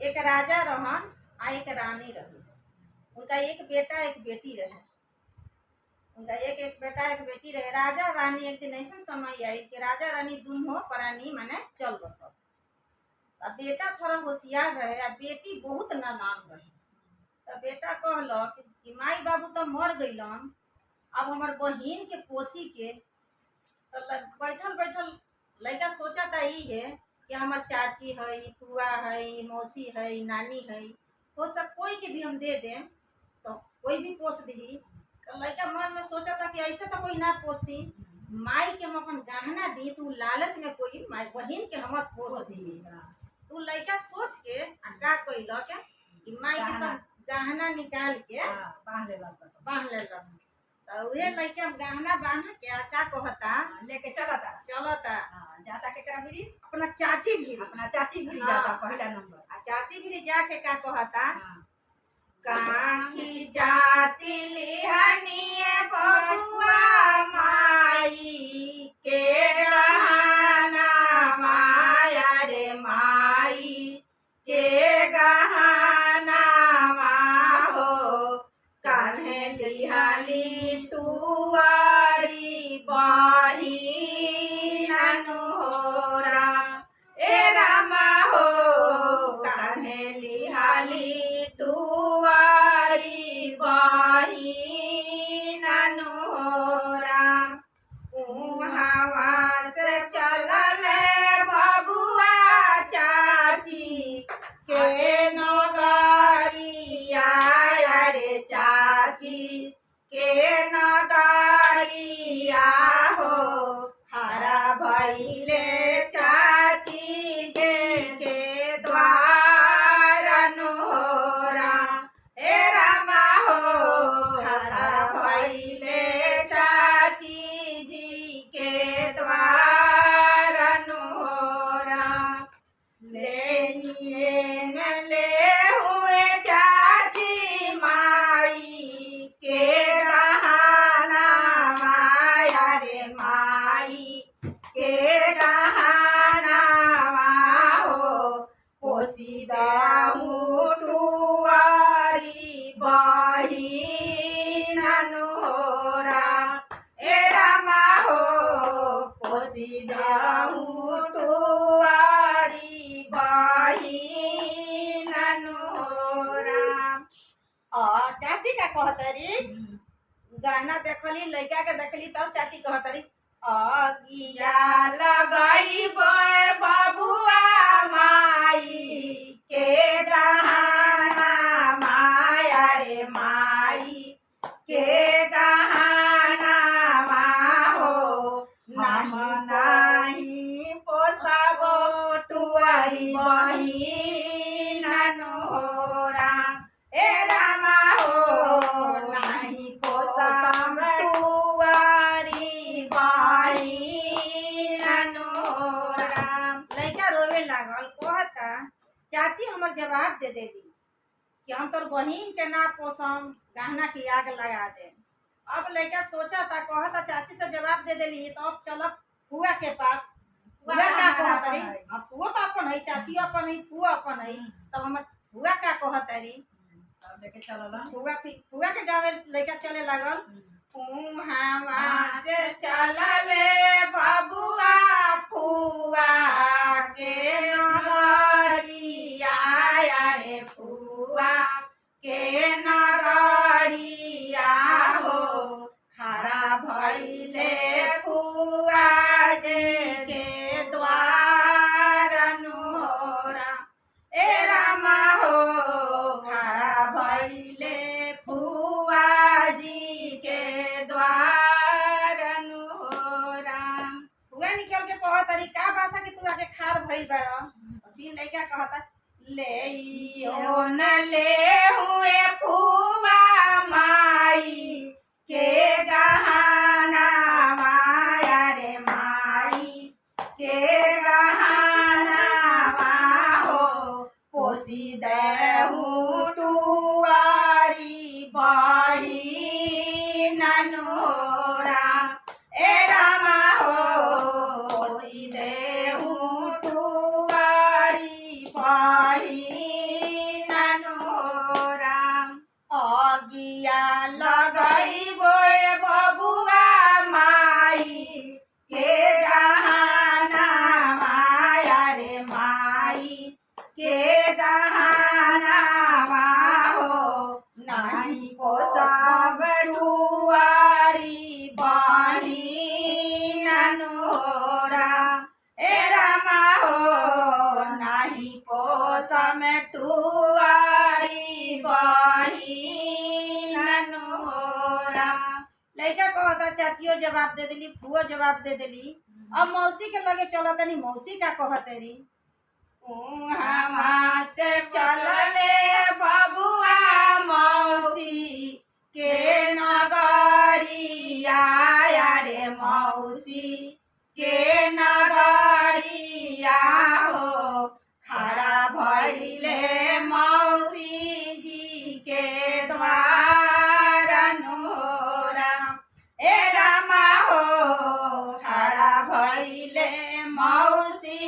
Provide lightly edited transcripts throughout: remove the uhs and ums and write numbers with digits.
एक राजा रहन आ एक रानी रही। उनका एक बेटा एक बेटी रहे। उनका एक बेटा एक बेटी रहे। राजा रानी एक दिन ऐसा समय आई कि राजा रानी दुनो प्राणी माने चल बसल। अब बेटा थोड़ा होशियार रहे आ बेटी बहुत नादान रही। तो बेटा कहलक कि माई बाबू तो मर गईलन, अब हमार बहिन के पोसी के। तो बैठल बैठल लड़का सोचा था ई है कि हमार चाची है, फुआ है, मौसी है, नानी है, वो सब कोई के भी हम दे दें तो कोई भी पोस दी। तो लड़का मन में सोचा था कि ऐसे तो कोई ना पोसी, माई के हम अपन गहना दी तो लालच में कोई माई बहिन के हमार पोस दी। तू लड़का सोच के का कइलक कि माई के सब गहना निकाल के बांध लेलक। तो उहे लड़का गहना बांध के का कहता लेके चलता चलता जाता के करा भी अपना चाची भी जाता पहला नंबर। चाची भी जाके का कहता काकी जाति लिहनिए बबुआ माई के गहना माया रे माई के गहना हो कान्हे लिहाली टुआरी बहिन होरा ए रामा हो कान्हे लिहाली टुआरी बहिन होरा। हवा से चलले बबुआ चाची के नगरिया रे चाची के नगरिया हो हरा भइले चाची के द्वार होरा ए रामा हो हरा भइले चाची जी के द्वार होरा। ले हुए चाची माई के गहना माया रे माई के गहना हो पोसीदा टुआरी बहिन होरा ए रामा हो पोसीदा टुआरी बहिन होरा। चाची का कहतरी गहना देखली लड़का के देखली तब चाची कहतरी अगिया लगई बबुआ माई के गहना माया रे माई के गहना हो नाम नाही पोसाबो टुआरी बहिन होरा ए रामा हो नाही पोसाब टुआरी बहिन होरा। लड़का रोवे लागल कहता चाची हमर जवाब दे देली कि हम तोर बहिन के ना पोसम, गहना की आग लगा दे। अब लड़का सोचा था कहता चाची तो जवाब दे देली तो अब चलो फुआ के पास। फुआ का कहतरी अब फुआ तो अपन है, चाची अपन है, फुआ अपन है, तब हमर फुआ का कहतरी लेके चलला फुआ के गावे लड़का चले लागल। हवा से चलले बबुआ फुआ के नगरिया रे फुआ के नगरिया हो हरा भइले फुआ जे के द्वार होरा ए रामा हो हरा भइले फुआ जी के द्वार होरा। फुआ निकल के कहतरी का बात है कि तू आके खार भइल बा। फिर लइका कहता ले न ले हुए फुआ माई के गहना माया रे माई के गहना हो पोसी दहू टुआरी बहिन होरा ए रामा हो पोसी दहू टुआरी बहिन के गहनावा हो नाही पोसब टुवारी बहिन नोरा ए रामा हो नाही पोसब टुवारी बहिन नोरा। लड़का कहता चाचियो जवाब दे दिली, फुओ जवाब दे दिली, अब मौसी के लगे चलो तनी मौसी का कहते री हमा से चलले बबुआ मौसी के नगरिया रे मौसी के नगरिया हो खड़ा भइले मौसी जी के द्वार नोरा ए रामा हो खड़ा भइले मौसी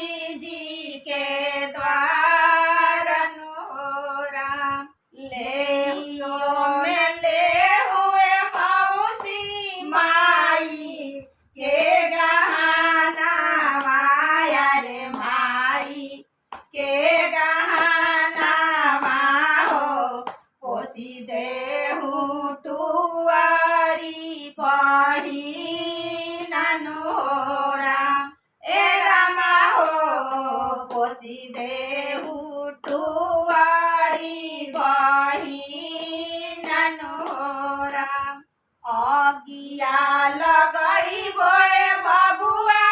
जी के द्वार नोरा। ले हुए मौसी माई के गहना माया रे माई के गहना हो पोसी देहु टुवारी बहिन नोरा ए रामा हो पोसी देहु टुवारी बहिन नोरा। अगिया लगइबो बबुआ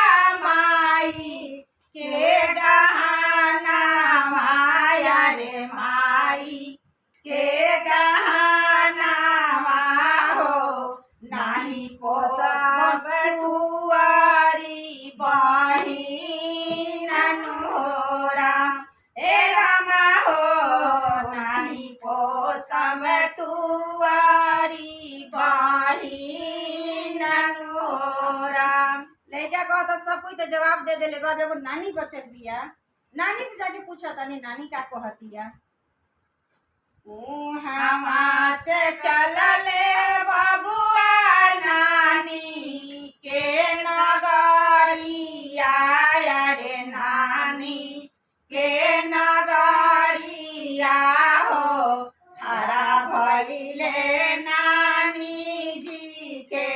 माई के गहना माया रे माई के गहना हो नाही पोसब टुवारी बहिन नोरा ए रामा हो नाही पोसब टुवारी बहिन नोरा। लड़का कहता सब कोई तो जवाब दे देले बा, एगो नानी बचल बिया, नानी से जाके पूछा तानी नानी का कहतिया हमा से चलले बबुआ नानी के नगरिया रे नानी के नगरिया हो खड़ा भइले नानी जी के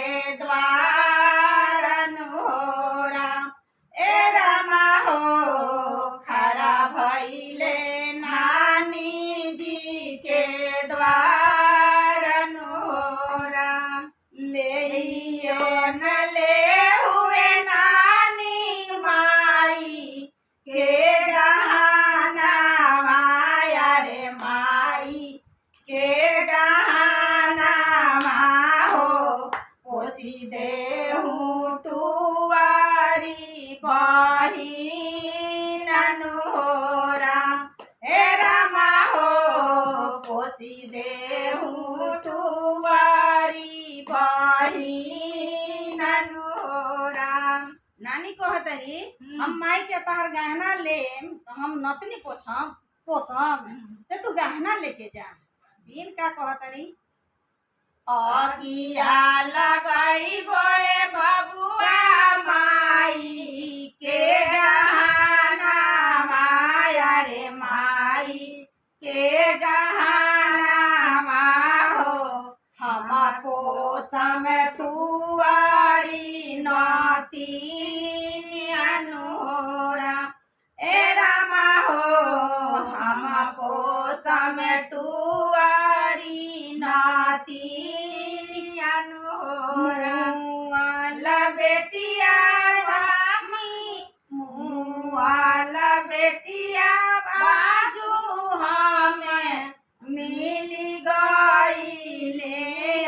द्वार नोरा ए रामा हो खड़ा भइले नानी जी के द्वार नोरा। ले हुए नानी माई के गहना माया रे माई के गहना हो पोसी देहु टुवारी बहिन नोरा ए रामा हो पोसी देहु टुवारी बहिन नोरा। नानी कहतरी हम माई के तहर गहना ले तो हम नतनी पोसम से तू गहना लेके जा। बीन का कहतरी अगिया लगइबो बबुआ माई के गहना माया रे माई के गहना हो हम पोसम टुवारी नती नोरा ए रामा हो हम पोसम टुवारी नती नोरा। बेटिया मुआला बेटिया बाजू हमें मिली गईले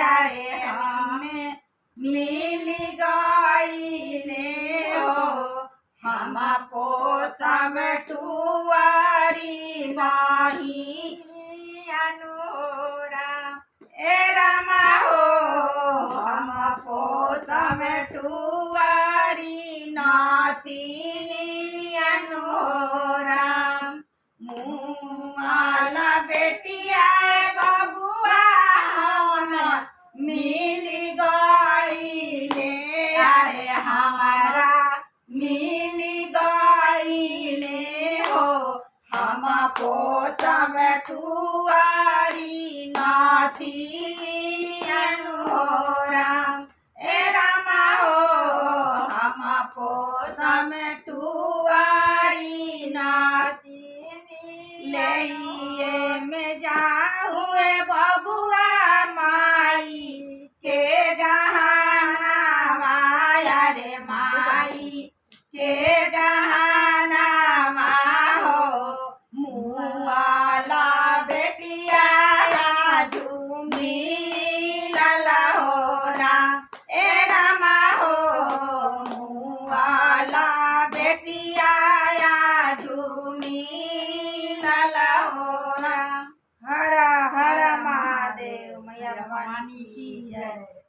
आए हमें मिली गईले हो हम पोसम टुवारी माही नोरा ए रामा हो हम पोसम टुवारी नाती नोरा। मुआला बेटिया बबुआ हम मिल गईले अरे हमारा मिल गईले हो हम पोसम टुवारी नाथी हो राम ए रामा हो हम पोसम टुवारी नाथी ले में जाहुए बबुआ माई के गहना माया रे माई के गहना हो मुआला बेटिया झूमी लला हो राम ए रामा हो मुआला बेटिया झूमी लला हो राम हर हर महादेव मैया भवानी की जय।